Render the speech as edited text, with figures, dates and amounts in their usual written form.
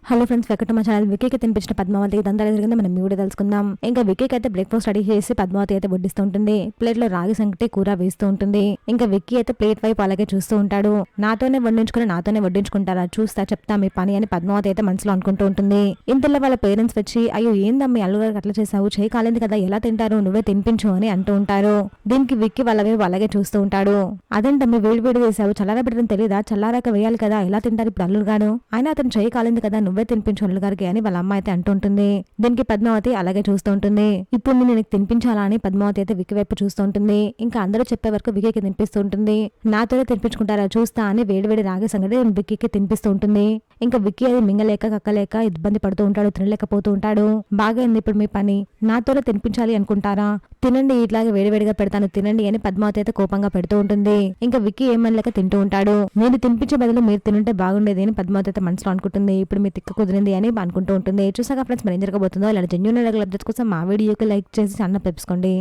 Hello friends, welcome to my channel. విక్కీకి తినిపించిన పద్మావతికి ఇదంతా జరిగింది మనం ఈ వీడియో తెలుసుకుందాం. ఇంకా విక్కీకి అయితే బ్రేక్ఫాస్ట్ రెడీ చేసి పద్మావతి అయితే వడ్డిస్తూ ఉంటుంది. ప్లేట్ లో రాగి సంకటి కూర వేస్తూ ఉంటుంది. ఇంకా విక్కీ అయితే ప్లేట్ వైపు అలాగే చూస్తూ ఉంటాడు. నాతోనే వడ్డించుకుంటారా, చూస్తా చెప్తా మీ పని అని పద్మావతి అయితే మనసులో అనుకుంటూ ఉంటుంది. ఇంతలో వాళ్ళ పేరెంట్స్ వచ్చి, అయ్యో ఏందమ్మీ అల్లుగారికి అట్లా చేసావు, చేయి కాలేదు కదా, ఎలా తింటారు, నువ్వే తినిపించు అని అంటూ ఉంటారు. దీనికి విక్కీ వాళ్ళ వైపు అలాగే చూస్తూ ఉంటాడు. అదేంటమ్మీ వేడి వేసావు, చల్లారా పెట్టడం తెలీదా, చల్లారాక వేయాలి కదా, ఎలా తింటారు ఇప్పుడు అల్లుడు గారు, అయినా అతను చేయి కాలేదు కదా, నువ్వే తినిపించు అల్లుడు గారికి అని వాళ్ళ అమ్మ అయితే అంటుంటుంది. దీనికి పద్మావతి అలాగే చూస్తూ ఉంటుంది. ఇప్పుడు నేను నీకు తినిపించాలా అని పద్మావతి అయితే విక్కీ వైపు చూస్తూ ఉంటుంది. ఇంకా అందరూ చెప్పే వరకు విక్కీకి తినిపిస్తూ ఉంటుంది. నాతోనే తినిపించుకుంటారా చూస్తా అని వేడి రాగే సంగతి విక్కీకి తినిపిస్తూ ఉంటుంది. ఇంకా విక్కీ అది మింగలేక కక్కలేక ఇబ్బంది పడుతూ ఉంటాడు, తినలేకపోతూ ఉంటాడు. బాగా ఉంది ఇప్పుడు మీ పని, నాతోనే తినిపించాలి అనుకుంటారా, తినండి, ఇట్లాగే వేడిగా పెడతాను తినండి అని పద్మావతి అయితే కోపంగా పెడుతూ ఉంటుంది. ఇంకా విక్కీ ఏమనలేక తింటూ ఉంటాడు. నేను తినిపించే బదులు మీరు తినుంటే బాగుండేది అని పద్మావతి అయితే మనసులో అనుకుంటుంది. ఇప్పుడు మీ తిక్క కుదిరింది అని అనుకుంటూ ఉంటుంది. చూసాక ఫ్రెండ్స్ మరి ఏం జరగబోతుందో, ఇలా జెన్యూన్ అప్డేట్స్ కోసం మా వీడియోకి లైక్ చేసి ఛానల్ పెంచుకోండి.